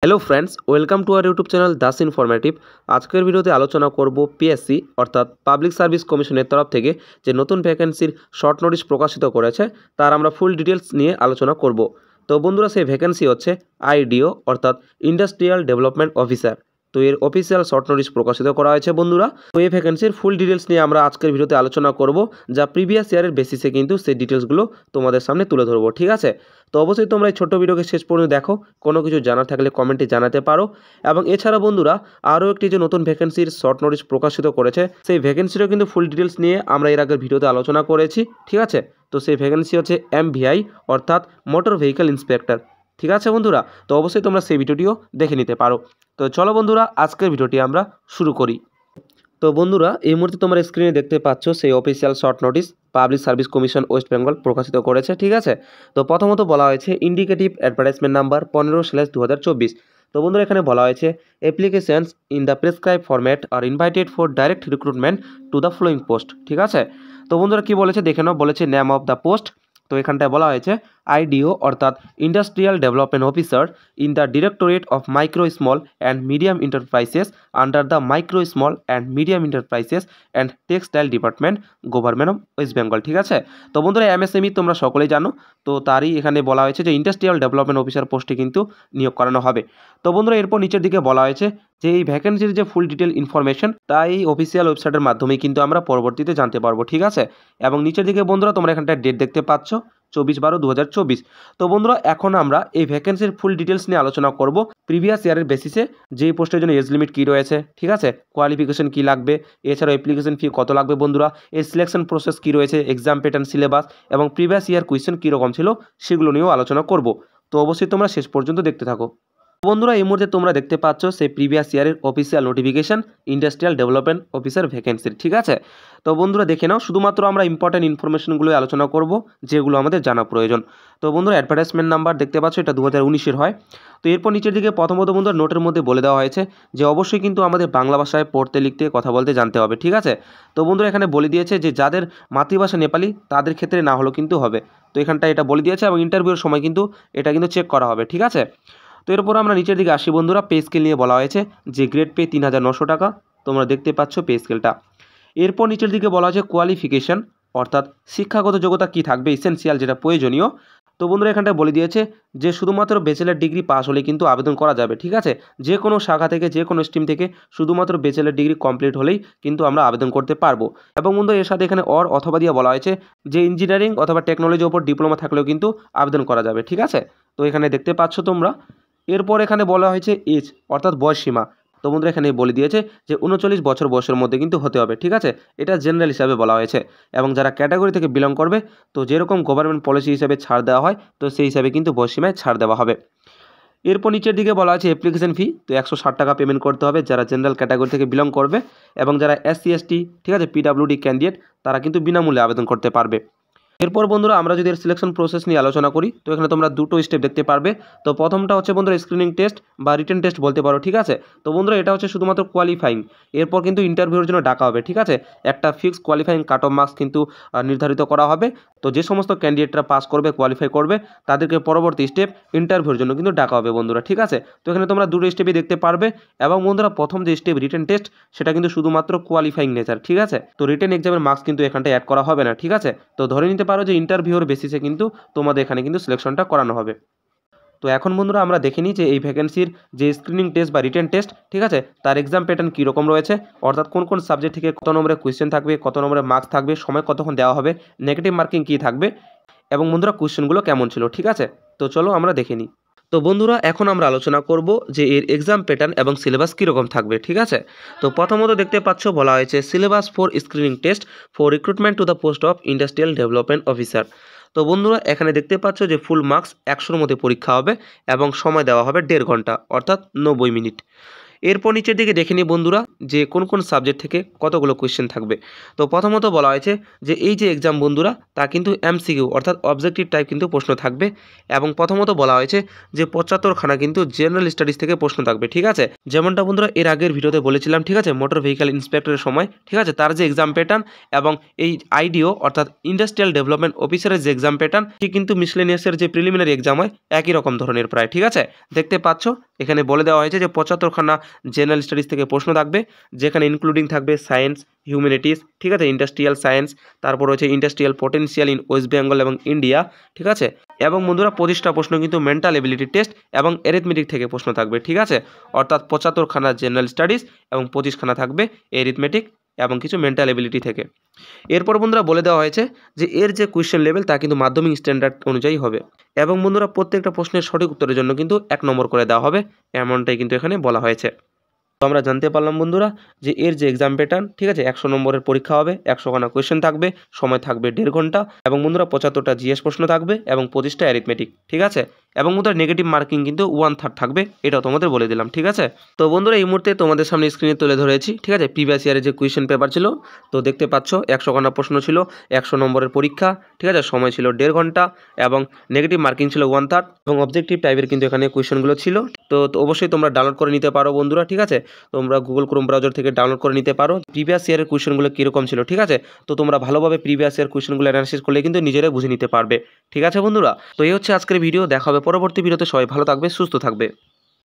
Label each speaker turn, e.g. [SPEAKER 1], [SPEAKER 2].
[SPEAKER 1] Hello friends, welcome to our YouTube channel Das informative. আজকের ভিডিওতে আলোচনা করব পিএসসি অর্থাৎ পাবলিক সার্ভিস কমিশনের তরফ থেকে যে নতুন ভ্যাকেন্সির শর্ট নোটিশ প্রকাশিত করেছে তার আমরা ফুল ডিটেলস নিয়ে আলোচনা করব। তো বন্ধুরা, সেই ভ্যাকেন্সি হচ্ছে আইডিও অর্থাৎ ইন্ডাস্ট্রিয়াল ডেভেলপমেন্ট অফিসার। তো এর অফিসিয়াল শর্ট নোটিশ প্রকাশিত করা হয়েছে বন্ধুরা। তো এই ভ্যাকেন্সির ফুল ডিটেলস নিয়ে আমরা আজকের ভিডিওতে আলোচনা করব, যা প্রিভিয়াস ইয়ারের বেসিসে কিন্তু সেই ডিটেলসগুলো তোমাদের সামনে তুলে ধরবো। ঠিক আছে, তো অবশ্যই তোমরা এই ছোট্ট ভিডিওকে শেষ পর্যন্ত দেখো। কোনো কিছু জানার থাকলে কমেন্টে জানাতে পারো। এবং এছাড়া বন্ধুরা, আরও একটি যে নতুন ভ্যাকেন্সির শর্ট নোটিশ প্রকাশিত করেছে সেই ভ্যাকেন্সিরও কিন্তু ফুল ডিটেলস নিয়ে আমরা এর আগের ভিডিওতে আলোচনা করেছি। ঠিক আছে, তো সেই ভ্যাকেন্সি হচ্ছে এমভিআই অর্থাৎ মোটর ভেহিকল ইন্সপেক্টর। ঠিক আছে বন্ধুরা, তো অবশ্যই তোমরা সেই ভিডিওটিও দেখে নিতে পারো। তো চলো বন্ধুরা, আজকের ভিডিওটি আমরা শুরু করি। তো বন্ধুরা, এই মুহূর্তে তোমরা স্ক্রিনে দেখতে পাচ্ছ সেই official short notice public service commission West Bengal প্রকাশিত করেছে। ঠিক আছে, তো প্রথমত বলা হয়েছে ইন্ডিকেটিভ অ্যাডভার্টাইজমেন্ট নাম্বার 15/2024। তো বন্ধুরা, এখানে বলা হয়েছে applications in the prescribe format আর invited for direct recruitment to the following post. ঠিক আছে, তো বন্ধুরা কি বলেছে দেখে নাও। বলেছে নেম অফ দ্য পোস্ট। তো এখানটায় বলা হয়েছে আইডিও অর্থাৎ industrial development officer in the directorate of micro small and medium enterprises under the micro small and medium enterprises and textile department government of West Bengal. ঠিক আছে, তো বন্ধুরা এমএসএমই তোমরা সকলেই জানো। তো তারই এখানে বলা হয়েছে যে ইন্ডাস্ট্রিয়াল ডেভেলপমেন্ট অফিসার পোস্টে কিন্তু নিয়োগ করানো হবে। তো বন্ধুরা, এরপর নিচের দিকে বলা হয়েছে যে এই ভ্যাকেন্সির যে ফুল ডিটেল ইনফরমেশন তাই অফিসিয়াল ওয়েবসাইটের মাধ্যমেই কিন্তু আমরা পরবর্তীতে জানতে পারবো। ঠিক আছে, এবং নিচের দিকে বন্ধুরা তোমরা এখানটায় ডেট দেখতে পাচ্ছ 24/12/2024। তো বন্ধুরা, এখন আমরা এই ভ্যাকেন্সির ফুল ডিটেলস নিয়ে আলোচনা করব প্রিভিয়াস ইয়ারের বেসিসে। যেই পোস্টের জন্য এজ লিমিট কী রয়েছে, ঠিক আছে, কোয়ালিফিকেশন কী লাগবে, এছাড়াও অ্যাপ্লিকেশন ফি কত লাগবে বন্ধুরা, এই সিলেকশন প্রসেস কী রয়েছে, এক্সাম প্যাটার্ন, সিলেবাস এবং প্রিভিয়াস ইয়ার কোয়েশ্চেন কীরকম ছিল সেগুলো নিয়েও আলোচনা করব। তো অবশ্যই তোমরা শেষ পর্যন্ত দেখতে থাকো। বন্ধুরা, এই মুহূর্তে তোমরা দেখতে পাচ্ছ সেই প্রিভিয়াস ইয়ারের official notification industrial development officer ভ্যাকেন্সির। ঠিক আছে, তো বন্ধুরা দেখে নাও। শুধুমাত্র আমরা ইম্পর্টেন্ট ইনফরমেশনগুলো আলোচনা করব যেগুলো আমাদের জানা প্রয়োজন। তো বন্ধুরা, অ্যাডভার্টাইজমেন্ট নাম্বার দেখতে পাচ্ছ, এটা 2019-এর হয়। তো এরপর নিচের দিকে প্রথমত বন্ধুরা নোটের মধ্যে বলে দেওয়া হয়েছে যে অবশ্যই কিন্তু আমাদের বাংলা ভাষায় পড়তে লিখতে কথা বলতে জানতে হবে। ঠিক আছে, তো বন্ধুরা এখানে বলে দিয়েছে যে যাদের মাতৃভাষা নেপালি তাদের ক্ষেত্রে না হলেও কিন্তু হবে। তো এখানটা এটা বলে দিয়েছে এবং ইন্টারভিউর সময় কিন্তু এটা কিন্তু চেক করা হবে। ঠিক আছে, তো এরপর আমরা নিচের দিকে আসি বন্ধুরা। পে স্কেল নিয়ে বলা হয়েছে যে গ্রেড পে 3900 টাকা, তোমরা দেখতে পাচ্ছ পে স্কেলটা। এরপর নিচের দিকে বলা হয়েছে কোয়ালিফিকেশন অর্থাৎ শিক্ষাগত যোগ্যতা কী থাকবে, এসেনশিয়াল যেটা প্রয়োজনীয়। তো বন্ধুরা এখানটায় বলে দিয়েছে যে শুধুমাত্র ব্যাচেলার ডিগ্রি পাস হলে কিন্তু আবেদন করা যাবে। ঠিক আছে, যে কোনো শাখা থেকে যে কোনো স্ট্রিম থেকে শুধুমাত্র ব্যাচেলার ডিগ্রি কমপ্লিট হলেই কিন্তু আমরা আবেদন করতে পারবো। এবং বন্ধু এর সাথে এখানে অথবা দিয়ে বলা হয়েছে যে ইঞ্জিনিয়ারিং অথবা টেকনোলজির ওপর ডিপ্লোমা থাকলেও কিন্তু আবেদন করা যাবে। ঠিক আছে, তো এখানে দেখতে পাচ্ছ তোমরা। এরপর এখানে বলা হয়েছে এজ অর্থাৎ বয়সসীমা। তো বন্ধুরা এখানে বলে দিয়েছে যে 39 বছর বয়সের মধ্যে কিন্তু হতে হবে। ঠিক আছে, এটা জেনারেল হিসাবে বলা হয়েছে। এবং যারা ক্যাটাগরি থেকে বিলং করবে, তো যেরকম গভর্নমেন্ট পলিসি হিসাবে ছাড় দেওয়া হয়, তো সেই হিসাবে কিন্তু বয়সসীমায় ছাড় দেওয়া হবে। এরপর নিচের দিকে বলা আছে অ্যাপ্লিকেশন ফি, তো 160 টাকা পেমেন্ট করতে হবে যারা জেনারেল ক্যাটাগরি থেকে বিলং করবে। এবং যারা SC ST, ঠিক আছে, PWD ক্যান্ডিডেট, তারা কিন্তু বিনামূল্যে আবেদন করতে পারবে। এরপর বন্ধুরা আমরা যদি এর সিলেকশন প্রসেস নিয়ে আলোচনা করি, তো এখানে তোমরা দুটো স্টেপ দেখতে পারবে। তো প্রথমটা হচ্ছে বন্ধুরা স্ক্রিনিং টেস্ট বা রিটেন টেস্ট বলতে পারো। ঠিক আছে, তো বন্ধুরা এটা হচ্ছে শুধুমাত্র কোয়ালিফাইং। এরপর কিন্তু ইন্টারভিউর জন্য ডাকা হবে। ঠিক আছে, একটা fixed qualifying cut off marks কিন্তু নির্ধারিত করা হবে। তো যে সমস্ত ক্যান্ডিডেটরা পাস করবে, কোয়ালিফাই করবে, তাদেরকে পরবর্তী স্টেপ ইন্টারভিউর জন্য কিন্তু ডাকা হবে বন্ধুরা। ঠিক আছে, তো এখানে তোমরা দুটো স্টেপই দেখতে পারবে। এবং বন্ধুরা প্রথম যে স্টেপ রিটেন টেস্ট, সেটা কিন্তু শুধুমাত্র কোয়ালিফাইং নেচার। ঠিক আছে, তো রিটেন এক্সামের মার্কস কিন্তু এখানটা অ্যাড করা হবে না। ঠিক আছে, তো ধরে নিতে পারো যে ইন্টারভিউর বেসিসে কিন্তু তোমাদের এখানে কিন্তু সিলেকশনটা করানো হবে। তো এখন বন্ধুরা আমরা দেখে নিই যে এই ভ্যাকেন্সির যে স্ক্রিনিং টেস্ট বা রিটেন টেস্ট, ঠিক আছে, তার এক্সাম প্যাটার্ন কীরকম রয়েছে, অর্থাৎ কোন কোন সাবজেক্ট থেকে কত নম্বরের কোয়েশ্চেন থাকবে, কত নম্বরের মার্কস থাকবে, সময় কতক্ষণ দেওয়া হবে, নেগেটিভ মার্কিং কী থাকবে, এবং বন্ধুরা কোয়েশ্চেনগুলো কেমন ছিল। ঠিক আছে, তো চলো আমরা দেখে নিই। তো বন্ধুরা এখন আমরা আলোচনা করব যে এর এক্সাম প্যাটার্ন এবং সিলেবাস কীরকম থাকবে। ঠিক আছে, তো প্রথমত দেখতে পাচ্ছ বলা হয়েছে syllabus for screening test for recruitment to the post of industrial development officer. তো বন্ধুরা এখানে দেখতে পাচ্ছ যে ফুল মার্কস 100-র মধ্যে পরীক্ষা হবে এবং সময় দেওয়া হবে 1.5 ঘন্টা অর্থাৎ 90 মিনিট। এরপর নিচের দিকে দেখে নিই বন্ধুরা যে কোন কোন সাবজেক্ট থেকে কতগুলো কোয়েশ্চেন থাকবে। তো প্রথমত বলা হয়েছে যে এই যে এক্সাম বন্ধুরা তা কিন্তু MCQ অর্থাৎ অবজেক্টিভ টাইপ কিন্তু প্রশ্ন থাকবে। এবং প্রথমত বলা হয়েছে যে 75খানা কিন্তু জেনারেল স্টাডিজ থেকে প্রশ্ন থাকবে। ঠিক আছে, যেমনটা বন্ধুরা এর আগের ভিডিওতে বলেছিলাম। ঠিক আছে, মোটর ভেহিকল ইন্সপেক্টরের সময়, ঠিক আছে, তার যে এক্সাম প্যাটার্ন এবং এই আইডিও অর্থাৎ ইন্ডাস্ট্রিয়াল ডেভেলপমেন্ট অফিসারের যে এক্সাম প্যাটার্ন, ঠিক কিন্তু মিসলেনিয়াসের যে প্রিলিমিনারি এক্সাম হয় একই রকম ধরনের প্রায়। ঠিক আছে, দেখতে পাচ্ছ এখানে বলে দেওয়া হয়েছে যে 75খানা জেনারেল স্টাডিজ থেকে প্রশ্ন থাকবে, যেখানে ইনক্লুডিং থাকবে সায়েন্স, হিউম্যানিটিস, ঠিক আছে, ইন্ডাস্ট্রিয়াল সায়েন্স, তারপর হচ্ছে industrial potential in West Bengal এবং ইন্ডিয়া, ঠিক আছে। এবং বন্ধুরা 25টা প্রশ্ন কিন্তু মেন্টাল এবিলিটি টেস্ট এবং এরিথমেটিক থেকে প্রশ্ন থাকবে, ঠিক আছে। অর্থাৎ 75খানা জেনারেল স্টাডিজ এবং 25খানা থাকবে এরিথমেটিক এবং কিছু মেন্টাল এবিলিটি থেকে। এরপর বন্ধুরা বলে দেওয়া হয়েছে যে এর যে কোয়েশ্চেন লেভেল তা কিন্তু মাধ্যমিক স্ট্যান্ডার্ড অনুযায়ী হবে, এবং বন্ধুরা প্রত্যেকটা প্রশ্নের সঠিক উত্তরের জন্য কিন্তু 1 নম্বর করে দেওয়া হবে, এমনটাই কিন্তু এখানে বলা হয়েছে। তো আমরা জানতে পারলাম বন্ধুরা যে এর যে এক্সাম প্যাটার্ন, ঠিক আছে, 100 নম্বরের পরীক্ষা হবে, 100খানা কোয়েশ্চেন থাকবে, সময় থাকবে 1.5 ঘন্টা, এবং বন্ধুরা 75টা জিএস প্রশ্ন থাকবে এবং 25টা অ্যারিথমেটিক, ঠিক আছে। এবং বন্ধুরা নেগেটিভ মার্কিং কিন্তু 1/3 থাকবে, এটাও তোমাদের বলে দিলাম, ঠিক আছে। তো বন্ধুরা এই মুহূর্তে তোমাদের সামনে স্ক্রিনে তুলে ধরেছি, ঠিক আছে, প্রিভিয়াস ইয়ারের যে কোয়েশ্চেন পেপার ছিল। তো দেখতে পাচ্ছ 100খানা প্রশ্ন ছিল, 100 নম্বরের পরীক্ষা, ঠিক আছে, সময় ছিল 1.5 ঘন্টা এবং নেগেটিভ মার্কিং ছিল 1/3 এবং অবজেক্টিভ টাইপের কিন্তু এখানে কোয়েশ্চেনগুলো ছিল। তো অবশ্যই তোমরা ডাউনলোড করে নিতে পারো বন্ধুরা, ঠিক আছে। তোমরা গুগল ক্রোম ব্রাউজার থেকে ডাউনলোড করে নিতে পারো প্রিভিয়াস ইয়ারের কোয়েশ্চেনগুলো কীরকম ছিল, ঠিক আছে। তো তোমরা ভালোভাবে প্রিভিয়াস ইয়ার কোয়েশ্চেনগুলো অ্যানালাইসিস করলে কিন্তু নিজেরাই বুঝে নিতে পারবে, ঠিক আছে বন্ধুরা। তো এই হচ্ছে আজকের ভিডিও, দেখা হবে পরবর্তী ভিডিওতে। সবাই ভালো থাকবে, সুস্থ থাকবে।